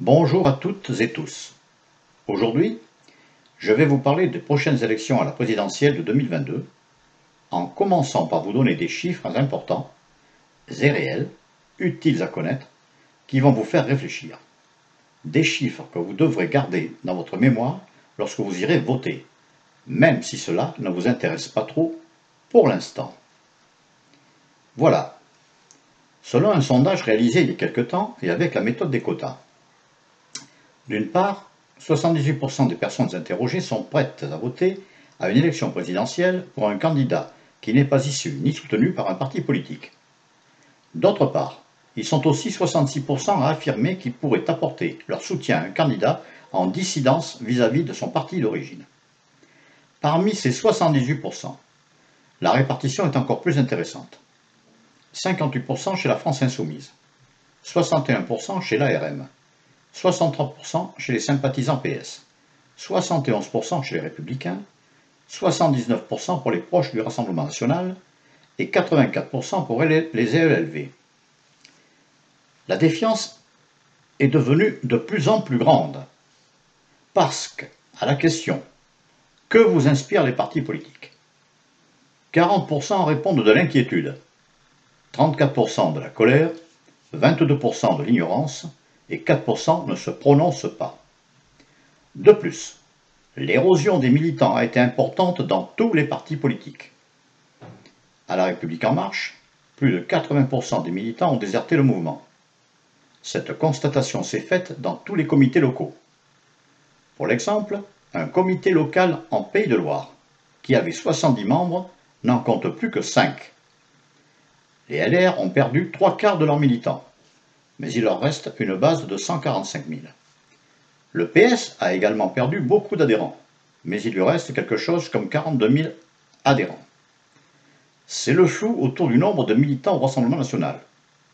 Bonjour à toutes et tous. Aujourd'hui, je vais vous parler des prochaines élections à la présidentielle de 2022, en commençant par vous donner des chiffres importants et réels, utiles à connaître, qui vont vous faire réfléchir. Des chiffres que vous devrez garder dans votre mémoire lorsque vous irez voter, même si cela ne vous intéresse pas trop pour l'instant. Voilà. Selon un sondage réalisé il y a quelque temps et avec la méthode des quotas. D'une part, 78% des personnes interrogées sont prêtes à voter à une élection présidentielle pour un candidat qui n'est pas issu ni soutenu par un parti politique. D'autre part, ils sont aussi 66% à affirmer qu'ils pourraient apporter leur soutien à un candidat en dissidence vis-à-vis de son parti d'origine. Parmi ces 78%, la répartition est encore plus intéressante. 58% chez la France Insoumise, 61% chez l'ARM, 63% chez les sympathisants PS, 71% chez les Républicains, 79% pour les proches du Rassemblement national et 84% pour les ELV. La défiance est devenue de plus en plus grande parce qu'à la question « Que vous inspirent les partis politiques ?», 40% répondent de l'inquiétude, 34% de la colère, 22% de l'ignorance et 4% ne se prononcent pas. De plus, l'érosion des militants a été importante dans tous les partis politiques. À La République En Marche, plus de 80% des militants ont déserté le mouvement. Cette constatation s'est faite dans tous les comités locaux. Pour l'exemple, un comité local en Pays de Loire, qui avait 70 membres, n'en compte plus que 5. Les LR ont perdu 3/4 de leurs militants, mais il leur reste une base de 145 000. Le PS a également perdu beaucoup d'adhérents, mais il lui reste quelque chose comme 42 000 adhérents. C'est le flou autour du nombre de militants au Rassemblement national,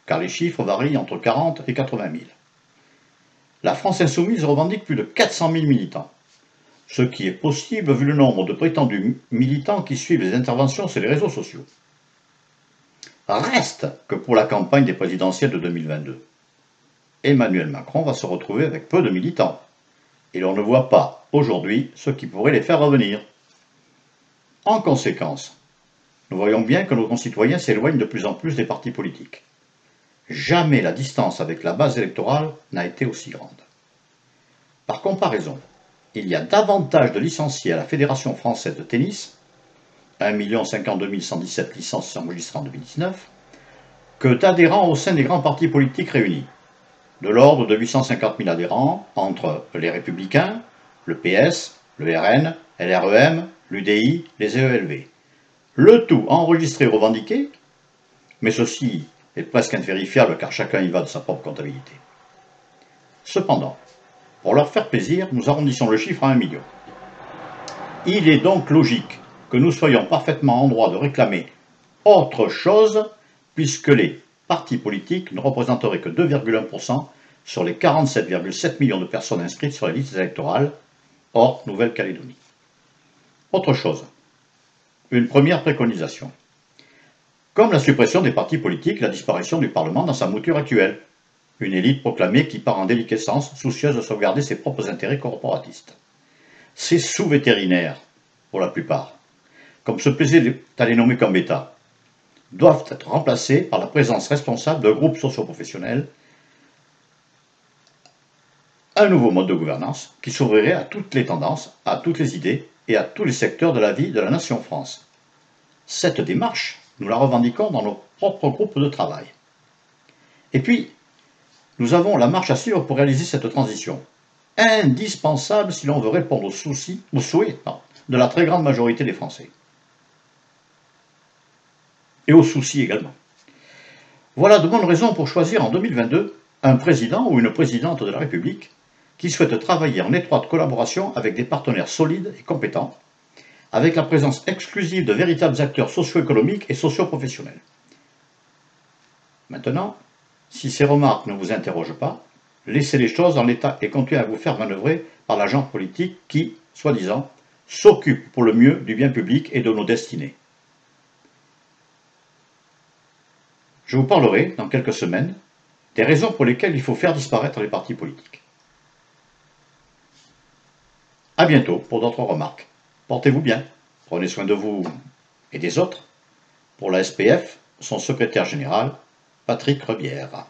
car les chiffres varient entre 40 et 80 000. La France Insoumise revendique plus de 400 000 militants, ce qui est possible vu le nombre de prétendus militants qui suivent les interventions sur les réseaux sociaux. Reste que pour la campagne des présidentielles de 2022, Emmanuel Macron va se retrouver avec peu de militants, et l'on ne voit pas aujourd'hui ce qui pourrait les faire revenir. En conséquence, nous voyons bien que nos concitoyens s'éloignent de plus en plus des partis politiques. Jamais la distance avec la base électorale n'a été aussi grande. Par comparaison, il y a davantage de licenciés à la Fédération française de tennis, 1 052 117 licences enregistrées en 2019, que d'adhérents au sein des grands partis politiques réunis, de l'ordre de 850 000 adhérents entre les Républicains, le PS, le RN, LREM, l'UDI, les EELV. Le tout enregistré et revendiqué, mais ceci est presque invérifiable car chacun y va de sa propre comptabilité. Cependant, pour leur faire plaisir, nous arrondissons le chiffre à 1 million. Il est donc logique que nous soyons parfaitement en droit de réclamer autre chose, puisque les partis politiques ne représenteraient que 2,1% sur les 47,7 millions de personnes inscrites sur les listes électorales, hors Nouvelle-Calédonie. Autre chose, une première préconisation. Comme la suppression des partis politiques, la disparition du Parlement dans sa mouture actuelle. Une élite proclamée qui part en déliquescence, soucieuse de sauvegarder ses propres intérêts corporatistes. Ces sous-vétérinaires, pour la plupart, comme se plaisait à les nommer comme État, doivent être remplacés par la présence responsable de groupes socio-professionnels, un nouveau mode de gouvernance qui s'ouvrirait à toutes les tendances, à toutes les idées et à tous les secteurs de la vie de la nation France. Cette démarche, nous la revendiquons dans nos propres groupes de travail. Et puis, nous avons la marche à suivre pour réaliser cette transition, indispensable si l'on veut répondre aux souhaits de la très grande majorité des Français. Et aux soucis également. Voilà de bonnes raisons pour choisir en 2022 un président ou une présidente de la République qui souhaite travailler en étroite collaboration avec des partenaires solides et compétents, avec la présence exclusive de véritables acteurs socio-économiques et socio-professionnels. Maintenant, si ces remarques ne vous interrogent pas, laissez les choses dans l'état et continuez à vous faire manœuvrer par l'agent politique qui, soi-disant, s'occupe pour le mieux du bien public et de nos destinées. Je vous parlerai, dans quelques semaines, des raisons pour lesquelles il faut faire disparaître les partis politiques. À bientôt pour d'autres remarques. Portez-vous bien, prenez soin de vous et des autres. Pour la SPF, son secrétaire général, Patrick Rebière.